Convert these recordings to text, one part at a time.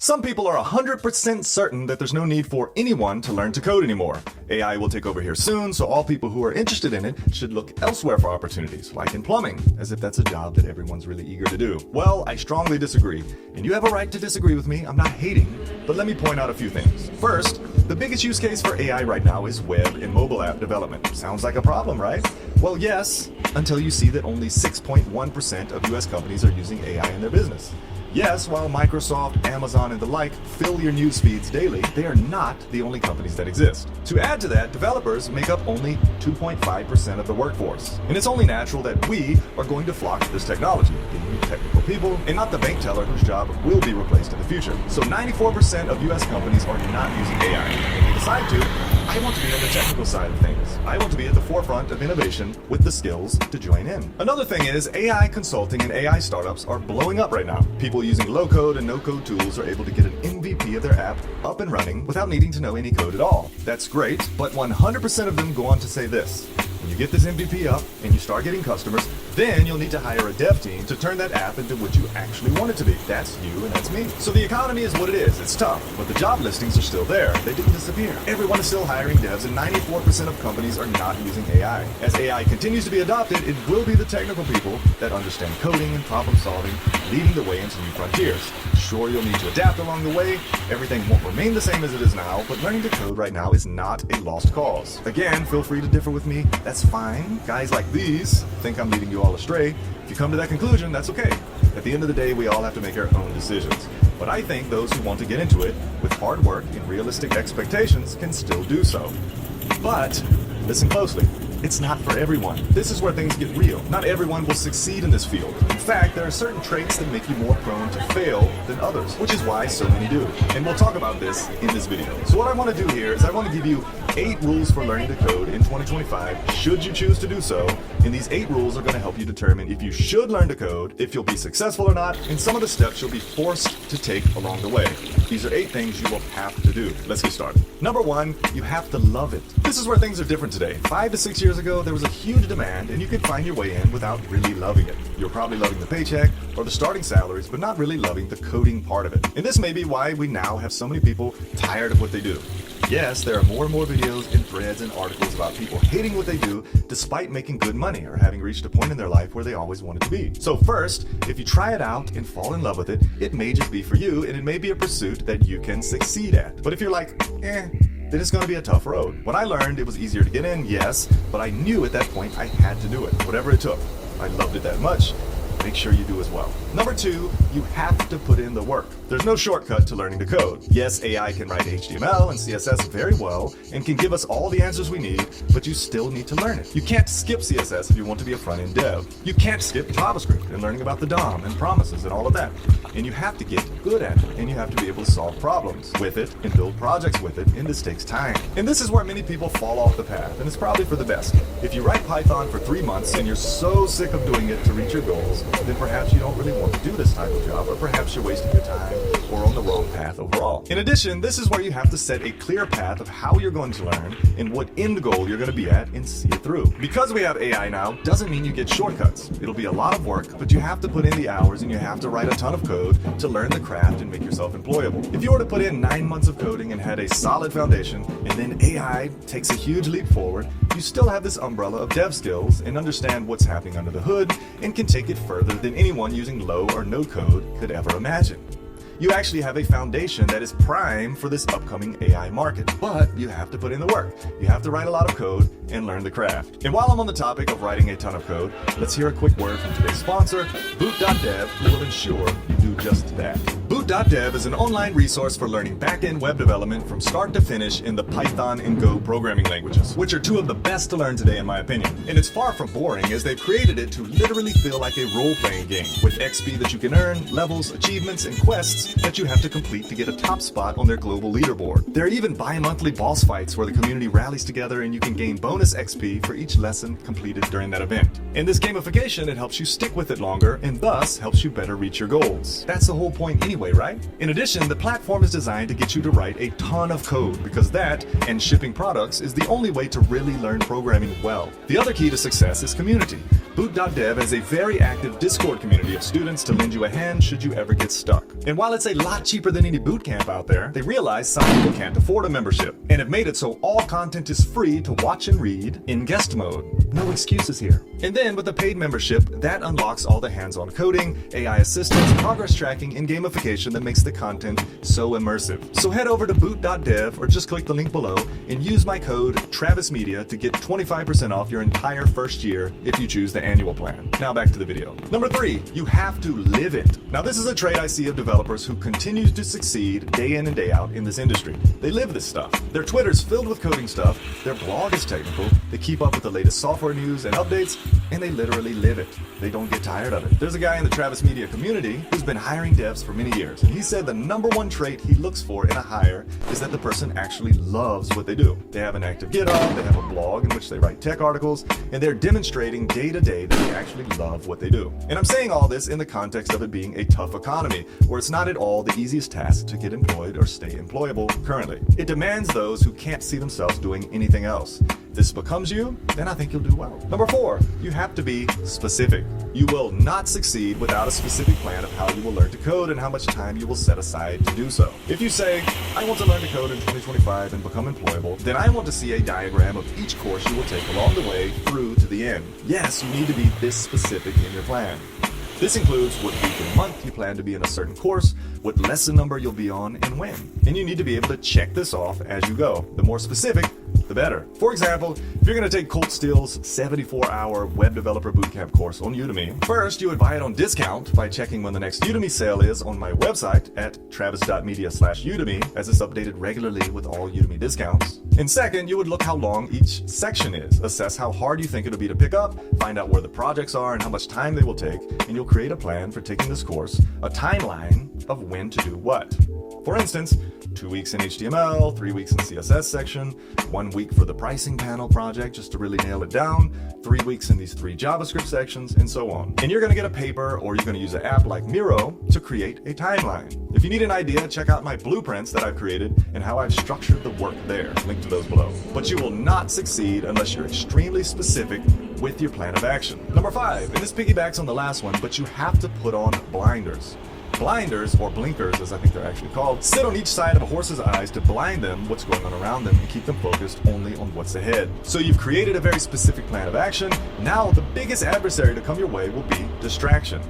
Some people are 100% certain that there's no need for anyone to learn to code anymore. AI will take over here soon, so all people who are interested in it should look elsewhere for opportunities, like in plumbing, as if that's a job that everyone's really eager to do. Well, I strongly disagree, and you have a right to disagree with me. I'm not hating, but let me point out a few things. First, the biggest use case for AI right now is web and mobile app development. Sounds like a problem, right? Well, yes, until you see that only 6.1% of US companies are using AI in their business. Yes, while Microsoft, Amazon, and the like fill your news feeds daily, they are not the only companies that exist. To add to that, developers make up only 2.5% of the workforce. And it's only natural that we are going to flock to this technology, being technical people, and not the bank teller whose job will be replaced in the future. So 94% of US companies are not using AI. When they decide to, I want to be on the technical side of things. I want to be at the forefront of innovation with the skills to join in. Another thing is AI consulting and AI startups are blowing up right now. People using low-code and no-code tools are able to get an MVP of their app up and running without needing to know any code at all. That's great, but 100% of them go on to say this. When you get this MVP up and you start getting customers, then you'll need to hire a dev team to turn that app into what you actually want it to be. That's you and that's me. So the economy is what it is. It's tough, but the job listings are still there. They didn't disappear. Everyone is still hiring devs, and 94% of companies are not using AI. As AI continues to be adopted, it will be the technical people that understand coding and problem solving, leading the way into new frontiers. Sure, you'll need to adapt along the way. Everything won't remain the same as it is now, but learning to code right now is not a lost cause. Again, feel free to differ with me. That's fine. Guys like these think I'm leading you all astray. If you come to that conclusion, that's okay. At the end of the day, we all have to make our own decisions. But I think those who want to get into it with hard work and realistic expectations can still do so. But listen closely. It's not for everyone. This is where things get real. Not everyone will succeed in this field. In fact, there are certain traits that make you more prone to fail than others, which is why so many do. And we'll talk about this in this video. So what I want to do here is I want to give you 8 rules for learning to code in 2025, should you choose to do so. And these 8 rules are going to help you determine if you should learn to code, if you'll be successful or not, and some of the steps you'll be forced to take along the way. These are 8 things you will have to do. Let's get started. Number 1, you have to love it. This is where things are different today. 5 to 6 years ago, there was a huge demand and you could find your way in without really loving it. You're probably loving the paycheck or the starting salaries, but not really loving the coding part of it. And this may be why we now have so many people tired of what they do. Yes, there are more and more videos and threads and articles about people hating what they do despite making good money or having reached a point in their life where they always wanted to be. So first, if you try it out and fall in love with it, it may just be for you and it may be a pursuit that you can succeed at. But if you're like, then it's going to be a tough road. When I learned it was easier to get in, yes, but I knew at that point I had to do it, whatever it took. I loved it that much. Make sure you do as well. Number 2, you have to put in the work. There's no shortcut to learning to code. Yes, AI can write HTML and CSS very well and can give us all the answers we need, but you still need to learn it. You can't skip CSS if you want to be a front-end dev. You can't skip JavaScript and learning about the DOM and promises and all of that. And you have to get good at it, and you have to be able to solve problems with it and build projects with it, and this takes time. And this is where many people fall off the path, and it's probably for the best. If you write Python for 3 months and you're so sick of doing it to reach your goals, then perhaps you don't really want to do this type of job, or perhaps you're wasting your time or on the wrong path overall. In addition, this is where you have to set a clear path of how you're going to learn and what end goal you're going to be at and see it through. Because we have AI now, doesn't mean you get shortcuts. It'll be a lot of work, but you have to put in the hours and you have to write a ton of code to learn the craft and make yourself employable. If you were to put in 9 months of coding and had a solid foundation, and then AI takes a huge leap forward, you still have this umbrella of dev skills and understand what's happening under the hood and can take it further than anyone using low or no code could ever imagine. You actually have a foundation that is prime for this upcoming AI market, but you have to put in the work. You have to write a lot of code and learn the craft. And while I'm on the topic of writing a ton of code, let's hear a quick word from today's sponsor, Boot.dev, who will ensure you do just that. Boot.dev is an online resource for learning back-end web development from start to finish in the Python and Go programming languages, which are 2 of the best to learn today in my opinion. And it's far from boring, as they've created it to literally feel like a role-playing game, with XP that you can earn, levels, achievements, and quests that you have to complete to get a top spot on their global leaderboard. There are even bi-monthly boss fights where the community rallies together and you can gain bonus XP for each lesson completed during that event. In this gamification, it helps you stick with it longer and thus helps you better reach your goals. That's the whole point anyway, right? In addition, the platform is designed to get you to write a ton of code, because that, and shipping products, is the only way to really learn programming well. The other key to success is community. Boot.dev has a very active Discord community of students to lend you a hand should you ever get stuck. And while it's a lot cheaper than any boot camp out there, they realize some people can't afford a membership, and have made it so all content is free to watch and read in guest mode. No excuses here. And then with the paid membership, that unlocks all the hands-on coding, AI assistance, progress tracking, and gamification that makes the content so immersive. So head over to boot.dev or just click the link below and use my code TravisMedia to get 25% off your entire first year if you choose the annual plan. Now back to the video. Number 3, you have to live it. Now this is a trait I see of developers who continue to succeed day in and day out in this industry. They live this stuff. Their Twitter's filled with coding stuff, their blog is technical, they keep up with the latest software news and updates, and they literally live it. They don't get tired of it. There's a guy in the Travis Media community who's been hiring devs for many years, and he said the number one trait he looks for in a hire is that the person actually loves what they do. They have an active GitHub, they have a blog in which they write tech articles, and they're demonstrating day to day that they actually love what they do. And I'm saying all this in the context of it being a tough economy, where it's not at all the easiest task to get employed or stay employable currently. It demands those who can't see themselves doing anything else. If this becomes you, then I think you'll do well. Number 4, you have to be specific. You will not succeed without a specific plan of how you will learn to code and how much time you will set aside to do so. If you say, I want to learn to code in 2025 and become employable, then I want to see a diagram of each course you will take along the way through to the end. Yes, you need to be this specific in your plan. This includes what week and month you plan to be in a certain course, what lesson number you'll be on, and when. And you need to be able to check this off as you go. The more specific, the better. For example, if you're going to take Colt Steele's 74-hour web developer bootcamp course on Udemy, first you would buy it on discount by checking when the next Udemy sale is on my website at travis.media/Udemy, as it's updated regularly with all Udemy discounts. And second, you would look how long each section is, assess how hard you think it'll be to pick up, find out where the projects are and how much time they will take, and you'll create a plan for taking this course, a timeline of when to do what. For instance, 2 weeks in HTML, 3 weeks in CSS section, 1 week for the pricing panel project just to really nail it down, 3 weeks in these 3 JavaScript sections, and so on. And you're going to get a paper, or you're going to use an app like Miro to create a timeline. If you need an idea, check out my blueprints that I've created and how I've structured the work there. Link to those below. But you will not succeed unless you're extremely specific with your plan of action. Number 5, and this piggybacks on the last one, but you have to put on blinders. Blinders, or blinkers as I think they're actually called, sit on each side of a horse's eyes to blind them what's going on around them and keep them focused only on what's ahead. So you've created a very specific plan of action. Now the biggest adversary to come your way will be distraction.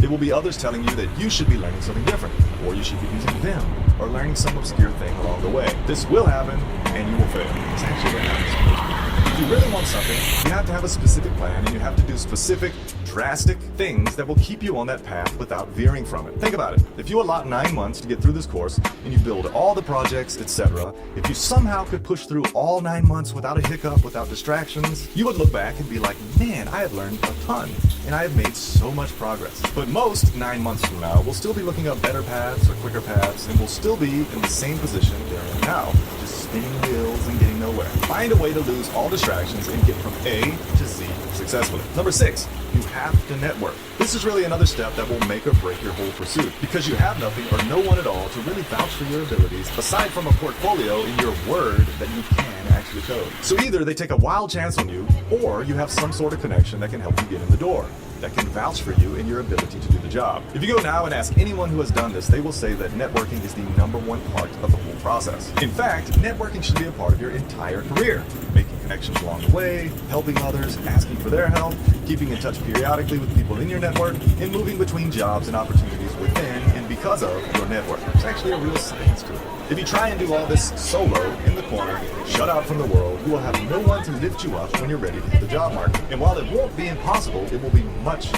It will be others telling you that you should be learning something different, or you should be using them, or learning some obscure thing along the way. This will happen, and you will fail. It's actually what happens. If you really want something, you have to have a specific plan, and you have to do specific, drastic things that will keep you on that path without veering from it. Think about it. If you allot 9 months to get through this course, and you build all the projects, etc., if you somehow could push through all 9 months without a hiccup, without distractions, you would look back and be like, man, I have learned a ton, and I have made so much progress. But most 9 months from now will still be looking up better paths or quicker paths, and will still be in the same position they're in now, just spinning wheels and getting nowhere. Find a way to lose all distractions and get from A to Z successfully. Number 6, you have to network. This is really another step that will make or break your whole pursuit, because you have nothing or no one at all to really vouch for your abilities aside from a portfolio in your word that you can actually code. So either they take a wild chance on you, or you have some sort of connection that can help you get in the door, that can vouch for you and your ability to do the job. If you go now and ask anyone who has done this, they will say that networking is the number one part of the whole process. In fact, networking should be a part of your entire career. Making connections along the way, helping others, asking for their help, keeping in touch periodically with people in your network, and moving between jobs and opportunities within and because of your network. There's actually a real science to it. If you try and do all this solo, in the corner, shut out from the world, you will have no one to lift you up when you're ready to hit the job market. And while it won't be impossible, it will be much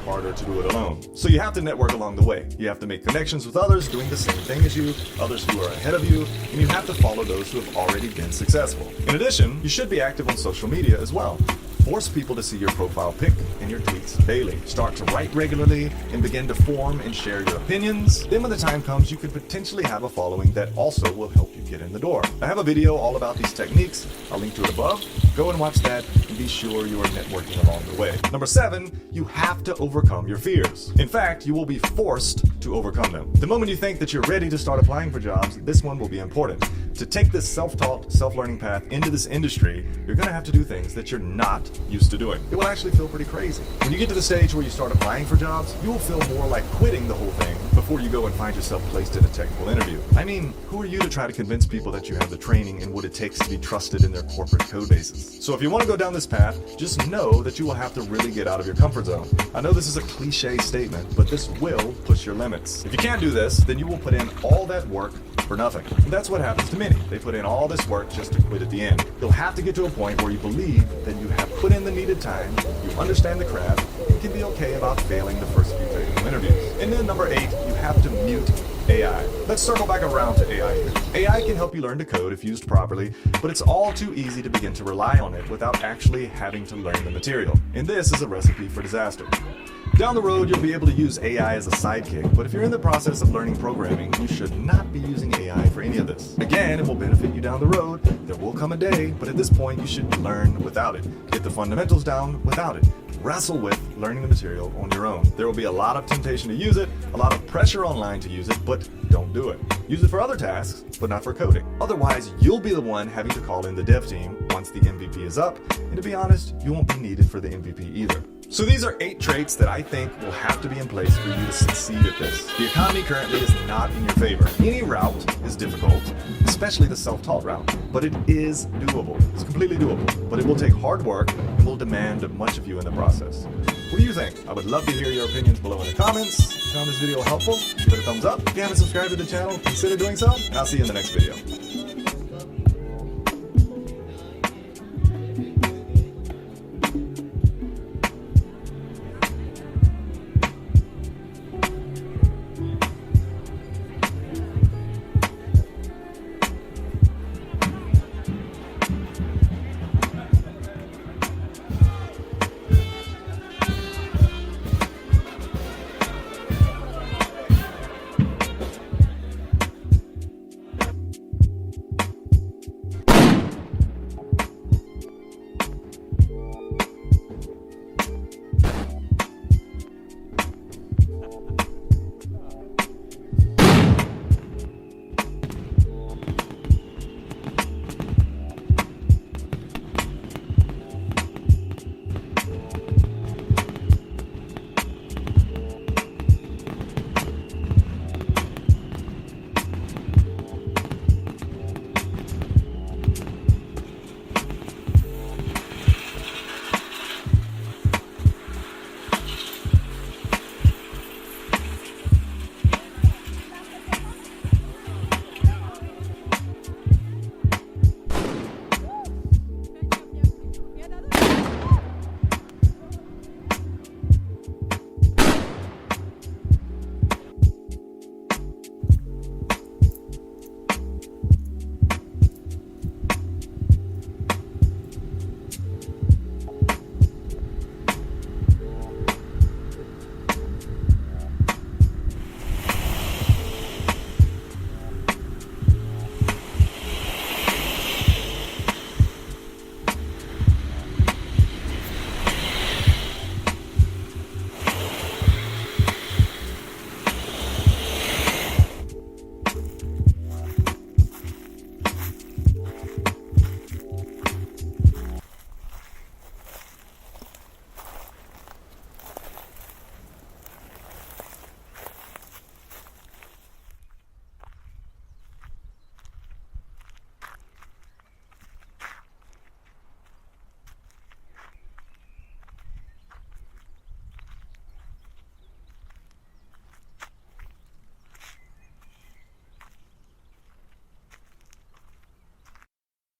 harder to do it alone. So you have to network along the way. You have to make connections with others doing the same thing as you, others who are ahead of you, and you have to follow those who have already been successful. In addition, you should be active on social media as well. Force people to see your profile pic and your tweets daily. Start to write regularly and begin to form and share your opinions. Then when the time comes, you could potentially have a following that also will help you get in the door. I have a video all about these techniques. I'll link to it above. Go and watch that and be sure you are networking along the way. Number 7, you have to overcome your fears. In fact, you will be forced to overcome them. The moment you think that you're ready to start applying for jobs, this one will be important. To take this self-taught, self-learning path into this industry, you're going to have to do things that you're not used to doing. It will actually feel pretty crazy. When you get to the stage where you start applying for jobs, you will feel more like quitting the whole thing before you go and find yourself placed in a technical interview. I mean, who are you to try to convince people that you have the training and what it takes to be trusted in their corporate code bases? So if you want to go down this path, just know that you will have to really get out of your comfort zone. I know this is a cliche statement, but this will push your limits. If you can't do this, then you will put in all that work for nothing. And that's what happens to many. They put in all this work just to quit at the end. You'll have to get to a point where you believe that you have put in the needed time, you understand the craft, and can be okay about failing the first few technical interviews. And then number 8, you have to mute AI. Let's circle back around to AI here. AI can help you learn to code if used properly, but it's all too easy to begin to rely on it without actually having to learn the material. And this is a recipe for disaster. Down the road, you'll be able to use AI as a sidekick, but if you're in the process of learning programming, you should not be using AI for any of this. Again, it will benefit you down the road. There will come a day, but at this point, you should learn without it. Get the fundamentals down without it. Wrestle with learning the material on your own. There will be a lot of temptation to use it, a lot of pressure online to use it, but don't do it. Use it for other tasks, but not for coding. Otherwise, you'll be the one having to call in the dev team once the MVP is up, and to be honest, you won't be needed for the MVP either. So these are 8 traits that I think will have to be in place for you to succeed at this. The economy currently is not in your favor. Any route is difficult, especially the self-taught route, but it is doable. It's completely doable, but it will take hard work and will demand much of you in the process. What do you think? I would love to hear your opinions below in the comments. If you found this video helpful, give it a thumbs up. If you haven't subscribed to the channel, consider doing so, and I'll see you in the next video.